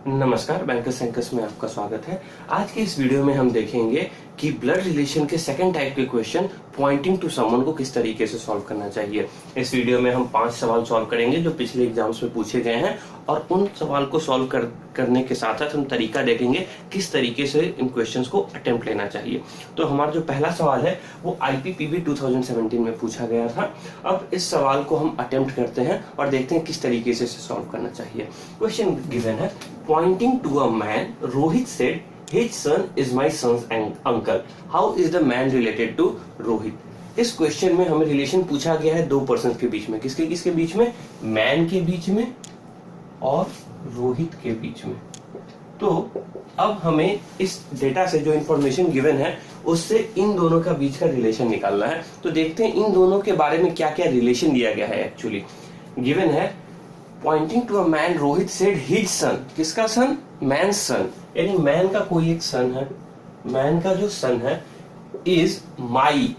नमस्कार, bankers anchors में आपका स्वागत है। आज के इस वीडियो में हम देखेंगे कि ब्लड रिलेशन के सेकंड टाइप के क्वेश्चन पॉइंटिंग टू समवन को किस तरीके से सॉल्व करना चाहिए। इस वीडियो में हम 5 सवाल सॉल्व करेंगे जो पिछले एग्जाम्स में पूछे गए हैं और उन सवाल को सॉल्व करने के साथ साथ हम तरीका देखेंगे किस तरीके से इन क्वेश्चंस को अटेम्प्ट लेना चाहिए। तो हमारा जो पहला सवाल है वो IPPB 2017 में पूछा गया था। अब इस सवाल को हम अटेम्प्ट करते हैं और देखते हैं किस तरीके से इसे सॉल्व करना चाहिए। क्वेश्चन गिवन है, pointing to a man, Rohit said, his son is my son's uncle. How is the man related to Rohit? इस क्वेश्चन में हमें रिलेशन पूछा गया है दो पर्सन के बीच में। किसके किसके बीच में? मैन के बीच में और रोहित के बीच में। तो अब हमें इस डेटा से जो इंफॉर्मेशन गिवन है उससे इन दोनों का बीच का रिलेशन निकालना है। तो देखते हैं इन दोनों के बारे में क्या क्या रिलेशन दिया गया है। एक्चुअली गिवन है pointing to a man, Rohit said his son. किसका सन? मैन सन, यानी मैन का कोई एक सन है। मैन का जो सन है इज माई,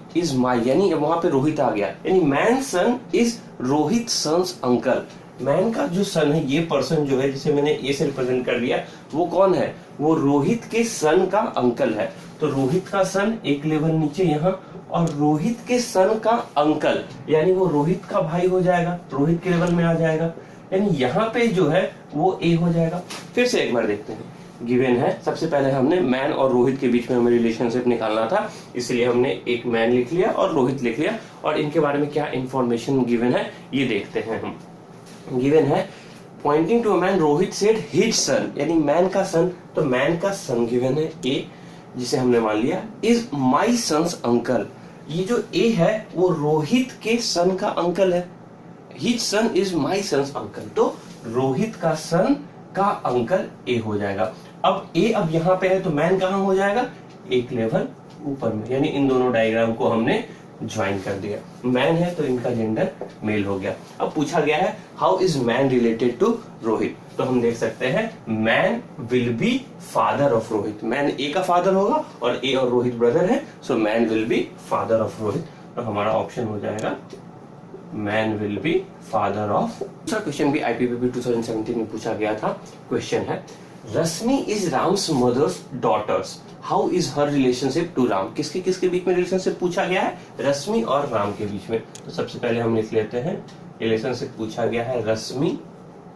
यानी वहां पे रोहित आ गया, यानी man son is Rohit son's uncle. Man का जो सन है, ये पर्सन जो है जिसे मैंने ए से रिप्रेजेंट कर दिया, वो कौन है? वो रोहित के सन का अंकल है। तो रोहित का सन एक लेवल नीचे यहाँ, और रोहित के सन का अंकल यानी वो रोहित का भाई हो जाएगा, रोहित के लेवल में आ जाएगा, यानी यहाँ पे जो है वो ए हो जाएगा। फिर से एक बार देखते हैं। गिवन है, सबसे पहले हमने मैन और रोहित के बीच में हमें रिलेशनशिप निकालना था, इसलिए हमने एक मैन लिख लिया और रोहित लिख लिया, और इनके बारे में क्या इंफॉर्मेशन गिवन है ये देखते हैं हम। गिवन है pointing to a man, Rohit said his son, यानी मैन का सन। तो मैन का सन गिवन है ए, जिसे हमने मान लिया इज माई सन्स अंकल। ये जो ए है वो रोहित के सन का अंकल है। His son is my son's uncle। तो रोहित का सन का अंकल ए हो जाएगा। अब ए अब यहाँ पे है तो मैन कहाँ हो जाएगा? एक लेवल ऊपर में, यानी इन दोनों डायग्राम को हमने ज्वाइन कर दिया। मैन है तो इनका जेंडर मेल हो गया। अब पूछा गया है how is man related to Rohit. तो हम देख सकते हैं man will be father of Rohit. Man A का फादर होगा और ए और रोहित ब्रदर है, so man will be father of Rohit. तो हमारा ऑप्शन हो जाएगा man will be father of. दूसरा क्वेश्चन भी IPPB 2017 में पूछा गया था। क्वेश्चन है Rashmi is Ram's mother's daughter's, how is her relationship to Ram. किसके किसके बीच में रिलेशनशिप पूछा गया है? रश्मि और राम के बीच में। तो सबसे पहले हम लिख लेते हैं रिलेशनशिप पूछा गया है रश्मि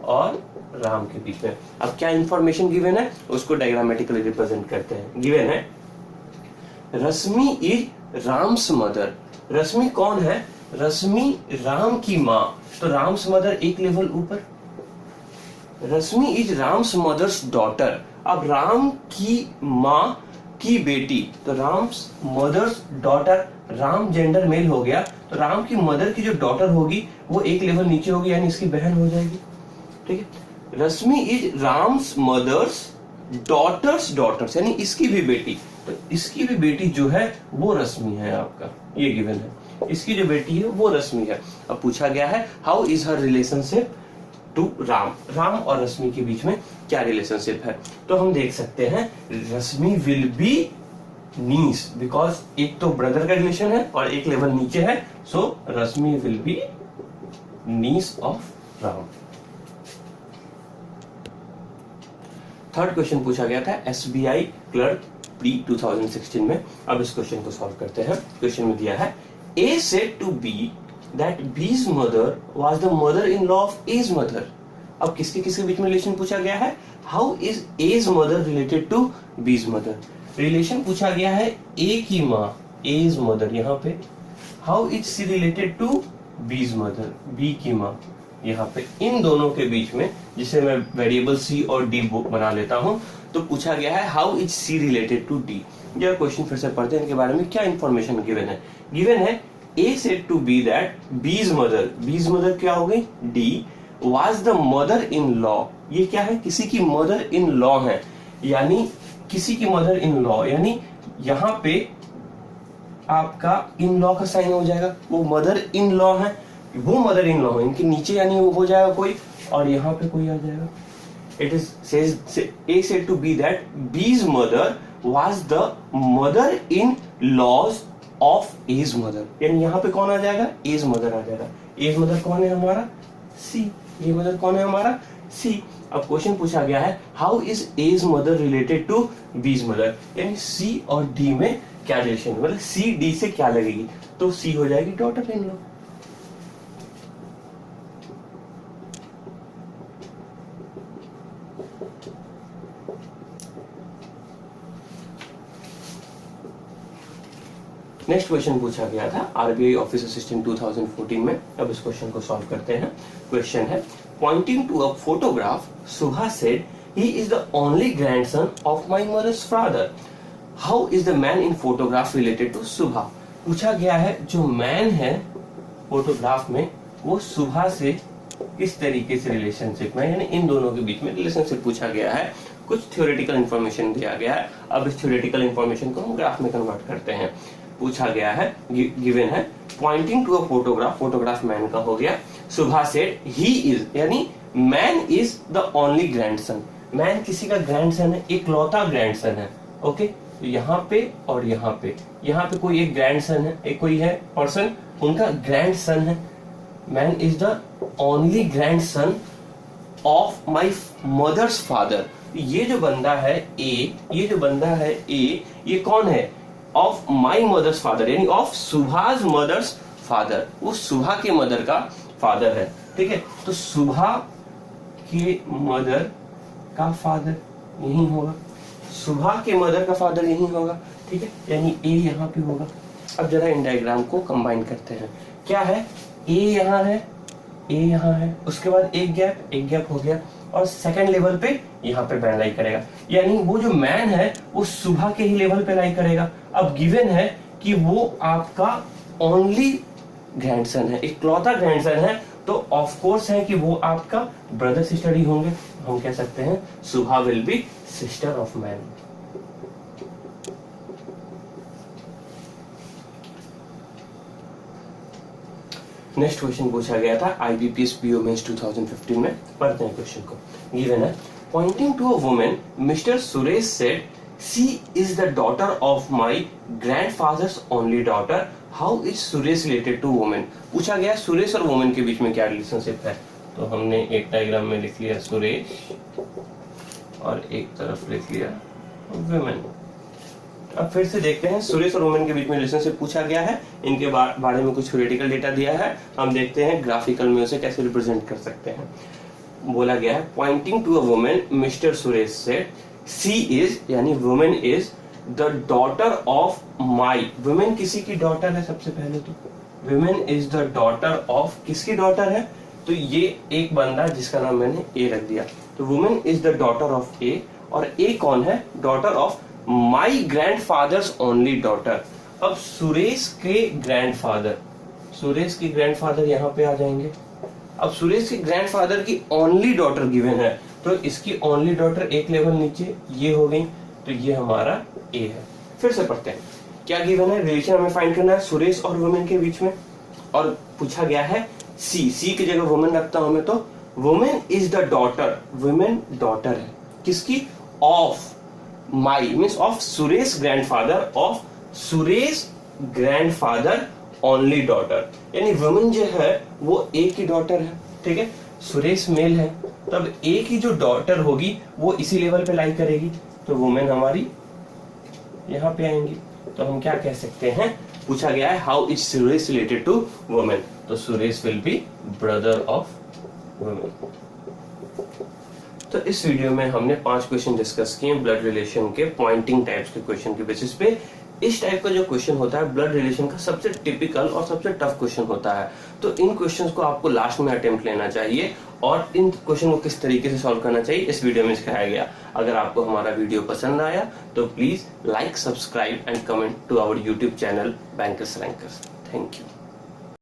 और राम के बीच में। अब क्या इंफॉर्मेशन गिवन है उसको डायग्रामेटिकली रिप्रेजेंट करते हैं। गिवन है रश्मि इज राम्स मदर। रश्मि कौन है? रश्मि राम की माँ, तो राम्स मदर एक लेवल ऊपर। Rashmi is Ram's mother's daughter. अब राम की माँ की बेटी, तो Ram's mother's daughter, Ram gender male हो गया, तो राम की मदर की जो डॉटर होगी वो एक लेवल नीचे होगी, यानी इसकी बहन हो जाएगी। ठीक है, Rashmi is Ram's mother's daughters, यानी इसकी भी बेटी, तो इसकी भी बेटी जो है वो रश्मि है। आपका ये गिवन है, इसकी जो बेटी है वो रश्मि है। अब पूछा गया है how is her relationship to Ram. Ram और रश्मि के बीच में क्या रिलेशनशिप है? तो हम देख सकते हैं रश्मि विल बी नीस, बिकॉज एक तो ब्रदर का रिलेशन है और एक लेवल नीचे है, so Rashmi will be niece of Ram. Third question पूछा गया था SBI क्लर्क प्री 2016 में। अब इस क्वेश्चन को सॉल्व करते हैं। क्वेश्चन में दिया है A said to B that B's mother was the mother-in-law of A's mother। अब किसके किसके बीच में रिलेशन पूछा गया है? How is A's mother related to B's mother। Relation पूछा गया है A की माँ, A's mother यहाँ पे। How is she related to B's mother, B की माँ यहाँ पे। इन दोनों के बीच में, जिसे मैं वेरिएबल C और D बना लेता हूँ, तो पूछा गया है how is C related to D। यह क्वेश्चन फिर से पढ़ते हैं, इनके बारे में क्या इंफॉर्मेशन गिवन है। गिवन है A said to B that B's mother क्या हो गई? D was the mother in law। ये क्या है? किसी की मदर इन लॉ है, यानी किसी की मदर इन लॉ, यानी यहाँ पे आपका इन लॉ का साइन हो जाएगा। वो मदर इन लॉ है, वो मदर इन लॉ है, इनके नीचे यानी वो हो जाएगा कोई, और यहाँ पे कोई आ जाएगा। It is says A said to B that B's mother was the mother-in-laws of A's mother। यानी यहाँ पे कौन आ जाएगा? A's mother आ जाएगा। A's mother कौन है हमारा? C। ये मदर कौन है हमारा? सी। अब क्वेश्चन पूछा गया है how is A's mother related to B's mother, यानी सी और डी में क्या रिलेशन है, मतलब सी डी से क्या लगेगी, तो सी हो जाएगी daughter in law. Next question पूछा गया था आरबीआई ऑफिस असिस्टेंट 2014 में। अब इस क्वेश्चन को सॉल्व करते हैं। क्वेश्चन है pointing to a photograph Subha said he is the only grandson of my mother's father, how is the man in photograph related to Subha. पूछा गया है जो मैन है फोटोग्राफ में वो सुभा से किस तरीके से रिलेशनशिप में, यानी इन दोनों के बीच में रिलेशनशिप पूछा गया है। कुछ थ्योरेटिकल इंफॉर्मेशन दिया गया है। अब इस थ्योरेटिकल इंफॉर्मेशन को हम ग्राफ में कन्वर्ट करते हैं। पूछा गया है गिवन है pointing to a photograph, photograph man का हो गया, सुभा सेड ही इज, यानी man is the only grandson, man किसी का ग्रैंडसन है, इकलौता ग्रैंडसन है। ओके, यहाँ पे और यहाँ पे कोई एक ग्रैंडसन है, एक कोई है पर्सन उनका ग्रैंडसन है। Man is the only grandson of my mother's father. ये जो बंदा है ए, ये कौन है? ऑफ माई मदर्स फादर, यानी ऑफ सुभाष मदर्स फादर, वो सुभा के मदर का फादर है। ठीक है, तो सुभा के मदर का फादर यही होगा, सुभा के मदर का फादर यही होगा। ठीक है, यानी ए यहाँ पे होगा। अब जरा इन डायग्राम को कंबाइन करते हैं। क्या है? ए यहाँ है, ए यहाँ है, उसके बाद एक गैप हो गया, और सेकंड लेवल पे यहाँ पे बैंड लाई करेगा, यानी वो जो मैन है वो सुभा के ही लेवल पे लाई करेगा। अब गिवन है कि वो आपका ओनली ग्रैंडसन है, इकलौता ग्रैंडसन है, तो ऑफ कोर्स है कि वो आपका ब्रदर सिस्टर ही होंगे। हम कह सकते हैं Subha will be sister of man. Next question पूछा गया था आईबीपीएस पीओ मेंस 2015 में। पढ़ते हैं क्वेश्चन को। गिवन है pointing to a woman mister Suresh said she is the daughter of my grandfather's only daughter, how is Suresh related to woman. पूछा गया सुरेश और वुमन के बीच में क्या रिलेशनशिप है, तो हमने एक डायग्राम में लिख लिया सुरेश और एक तरफ लिख लिया वुमेन। अब फिर से देखते हैं सुरेश और वुमेन के बीच में रिलेशनशिप पूछा गया है, इनके बारे में कुछ थ्योरेटिकल डेटा दिया है। हम देखते हैं ग्राफिकल में उसे कैसे रिप्रेजेंट कर सकते हैं। बोला गया है pointing to a woman mister Suresh said she is, यानी women is the daughter of my, women किसी की डॉटर है। सबसे पहले तो women is the daughter of, किसकी डॉटर है, तो ये एक बंदा जिसका नाम मैंने ए रख दिया, तो women is the daughter of A, और ए कौन है? Daughter of my grandfather's only daughter. अब सुरेश के ग्रैंडफादर यहाँ पे आ जाएंगे। अब सुरेश के ग्रैंडफादर की ओनली डॉटर गिवन है, तो इसकी ओनली डॉटर एक लेवल नीचे ये हो गई, तो ये हमारा ए है। फिर से पढ़ते हैं क्या गिवन है। रिलेशन हमें फाइंड करना है सुरेश और वुमेन के बीच में, और पूछा गया है सी की जगह वुमेन रखता हूं मैं, तो women is the daughter, women daughter है किसकी? Of my means of Suresh grandfather, of Suresh grandfather only daughter, यानी वुमेन जो है वो ए की डॉटर है। ठीक है, सुरेश मेल है, तब ए की जो डॉटर होगी वो इसी लेवल पे लाई करेगी, तो वुमेन हमारी यहाँ पे आएंगी। तो हम क्या कह सकते हैं, पूछा गया है how is Suresh related to women, तो Suresh will be brother of women. तो इस वीडियो में हमने 5 क्वेश्चन डिस्कस किए ब्लड रिलेशन के पॉइंटिंग टाइप्स के क्वेश्चन के बेसिस पे। इस टाइप का जो क्वेश्चन होता है ब्लड रिलेशन का सबसे टिपिकल और सबसे टफ क्वेश्चन होता है, तो इन क्वेश्चंस को आपको लास्ट में अटेम्प्ट लेना चाहिए, और इन क्वेश्चन को किस तरीके से सॉल्व करना चाहिए इस वीडियो में सिखाया गया। अगर आपको हमारा वीडियो पसंद आया तो please like, subscribe and comment to our YouTube channel Bankers Rankers. Thank you.